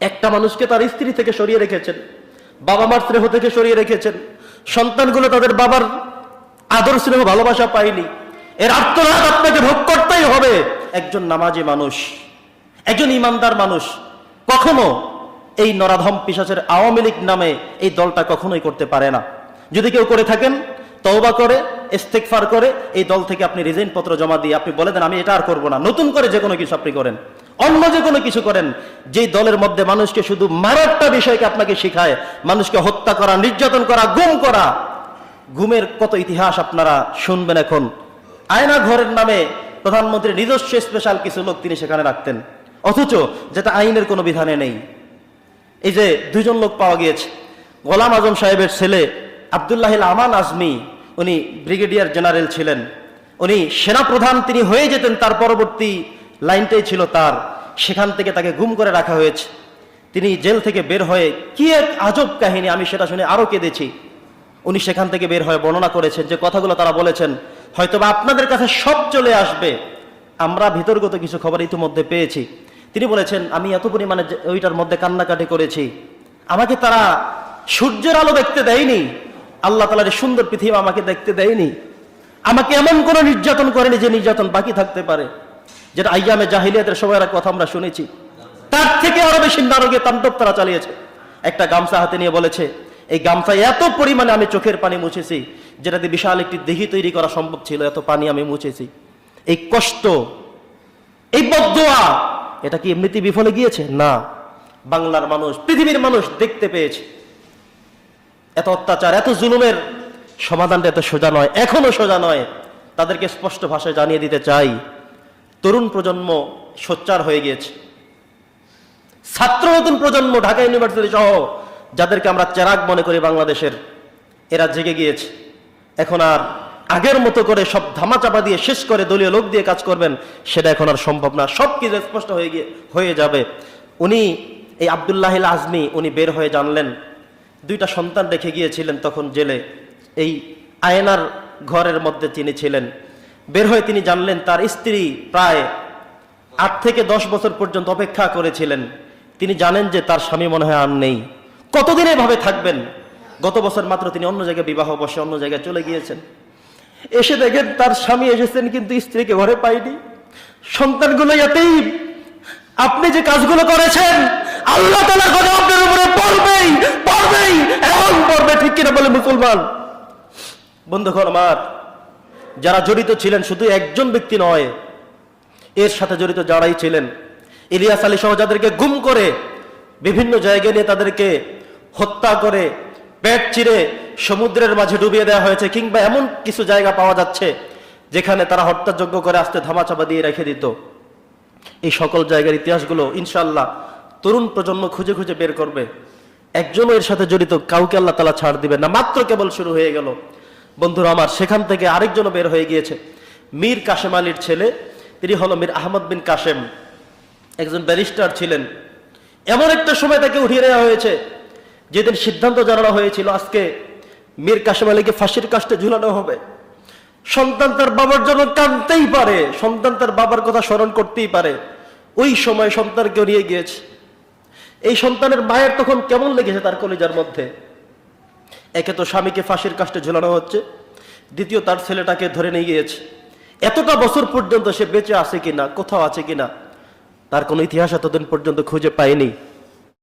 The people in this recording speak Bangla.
একটা মানুষকে তার স্ত্রী থেকে সরিয়ে রেখেছেন, বাবা মার স্নেহ থেকে সরিয়ে রেখেছেন, সন্তানগুলো তাদের বাবার আদর স্নেহ ভালোবাসা পায়নি। এর আর্তনাদ আপনাকে ভোগ করতেই হবে। একজন নামাজি মানুষ, একজন ইমানদার মানুষ কখনো এই নরাধম পিশাচের আওয়ামী লীগ নামে এই দলটা কখনোই করতে পারে না। যদি কেউ করে থাকেন, তওবা করে ইস্তেগফার করে এই দল থেকে আপনি রিজাইন পত্র জমা দিয়ে আপনি বলে দেন আমি এটা আর করবো না, নতুন করে যে কোনো কিছু আপনি করেন, অন্য যে কোনো কিছু করেন। যেই দলের মধ্যে মানুষকে শুধু মারাত্মা বিষয়কে আপনাকে শিখায়, মানুষকে হত্যা করা, নির্যাতন করা, গুম করা, গুমের কত ইতিহাস আপনারা শুনবেন। এখন আয়না ঘরের নামে প্রধানমন্ত্রীর নিজস্ব স্পেশাল কিছু লোক তিনি সেখানে রাখতেন, অথচ যেটা আইনের কোনো বিধানে নেই। এই যে দুইজন লোক পাওয়া গিয়েছে, গোলাম আজম সাহেবের ছেলে আব্দুল্লাহ আমান আজমি, উনি ব্রিগেডিয়ার জেনারেল ছিলেন, উনি সেনাপ্রধান তিনি হয়ে যেতেন, তার পরবর্তী লাইনটাই ছিল তার। সেখান থেকে তাকে গুম করে রাখা হয়েছে। তিনি জেল থেকে বের হয়ে কি এক আজব কাহিনী, আমি সেটা শুনে আরো কেঁদেছি। উনি সেখান থেকে বের হয়ে বর্ণনা করেছেন যে কথাগুলো তারা বলেছেন হয়তোবা আপনাদের কাছে সব চলে আসবে, আমরা ভিতরগত কিছু খবর ইতিমধ্যে পেয়েছি। তিনি বলেছেন আমি এত পরিমাণে ওইটার মধ্যে কান্নাকাটি করেছি, আমাকে তারা সূর্যের আলো দেখতে দেয়নি, আল্লাহ তাআলার সুন্দর পৃথিবী আমাকে দেখতে দেয়নি, আমাকে এমন কোনো নির্যাতন করেনি যে নির্যাতন বাকি থাকতে পারে, যেটা আইয়ামে জাহিলিয়াতের সময়ের কথা আমরা শুনেছি। তার থেকে আরো বেশি নারকীয় তাণ্ডব তারা চালিয়েছে। একটা গামছা হাতে নিয়ে বলেছে এই গামছায় এত পরিমাণে আমি চোখের পানি মুছেছি, যেটা দিয়ে বিশাল একটি দিঘি তৈরি করা সম্ভব ছিল, এত পানি আমি মুছেছি। এই কষ্ট, এই বদদোয়া, এটা কি এমনিতেই বিফলে গিয়েছে? না, বাংলার মানুষ, পৃথিবীর মানুষ দেখতে পেয়েছে। এত অত্যাচার, এত জুলুমের সমাধানটা এত সোজা নয়, এখনো সোজা নয়। তাদেরকে স্পষ্ট ভাষায় জানিয়ে দিতে চাই, তরুণ প্রজন্ম সোচ্চার হয়ে গিয়েছে। ছাত্র নতুন প্রজন্ম ঢাকা ইউনিভার্সিটি সহ যাদেরকে আমরা চেরাগ মনে করি বাংলাদেশের, এরা জেগে গিয়েছে। এখন আর আগের মতো করে সব ধামাচাপা দিয়ে শেষ করে দলীয় লোক দিয়ে কাজ করবেন, সেটা এখন আর সম্ভব না। সব কিছু স্পষ্ট হয়ে যাবে। উনি এই আব্দুল্লাহ আজমি উনি বের হয়ে জানলেন, দুইটা সন্তান রেখে গিয়েছিলেন তখন জেলে, এই আয়নার ঘরের মধ্যে তিনি ছিলেন। বের হয়ে তিনি জানলেন তার স্ত্রী প্রায় 8 থেকে 10 বছর পর্যন্ত অপেক্ষা করেছিলেন। তিনি জানেন যে তার স্বামী মনে হয় আর নেই, কতদিন এভাবে থাকবেন। গত বছর মাত্র তিনি অন্য জায়গায় বিবাহ বসে অন্য জায়গায় চলে গিয়েছেন। এসে দেখেন তার স্বামী এসেছেন কিন্তু স্ত্রীকে ঘরে পাইনি। সন্তানগুলো এতেই, আপনি যে কাজগুলো করেছেন আল্লাহ তাআলা গজব আপনার উপরে পড়বেই পড়বেই, এমন পড়বে, ঠিক কিনা বলে মুসলমান? বন্ধুগণ আমার, যারা জড়িত ছিলেন শুধু একজন ব্যক্তি নয়, এর সাথে জড়িত যারাই ছিলেন, ইলিয়াস আলী সহ যাদেরকে গুম করে বিভিন্ন জায়গায় নিয়ে তাদেরকে হত্যা করে পেট চিরে সমুদ্রের মাঝে ডুবিয়ে দেওয়া হয়েছে, কিংবা এমন কিছু জায়গা পাওয়া যাচ্ছে যেখানে তারা হত্যাযজ্ঞ করে আসতে ধামাচাপা দিয়ে রেখে দিত। এই সকল জায়গার ইতিহাসগুলো ইনশাআল্লাহ তরুণ প্রজন্ম খুঁজে খুঁজে বের করবে। একজনও এর সাথে জড়িত কাউকে আল্লাহ তাআলা ছাড় দিবেন না, মাত্র কেবল শুরু হয়ে গেল। বন্ধুরা আমার, সেখান থেকে আরেকজনও বের হয়ে গিয়েছে, মীর কাশেম আলীর ছেলে, তিনি হলো মীর আহমদ বিন কাশেম, একজন ব্যারিস্টার ছিলেন। এমন একটা সময় তাকে উঠিয়ে নেওয়া হয়েছে যেদিন সিদ্ধান্ত জানানো হয়েছিল আজকে মীর কাশেম আলীকে ফাঁসির কাস্টে ঝুলানো হবে। সন্তান তার বাবার জন্য কাঁদতেই পারে, সন্তান তার বাবার কথা স্মরণ করতেই পারে। ওই সময় সন্তানকেও নিয়ে গিয়েছে। এই সন্তানের মায়ের তখন কেমন লেগেছে তার কলিজার মধ্যে। একে তো স্বামীকে ফাঁসির কাস্টে ঝুলানো হচ্ছে, দ্বিতীয় তার ছেলেটাকে ধরে নিয়ে গিয়েছে। এতটা বছর পর্যন্ত সে বেঁচে আছে কিনা, কোথাও আছে কিনা, তার কোনো ইতিহাস এতদিন পর্যন্ত খুঁজে পায়নি।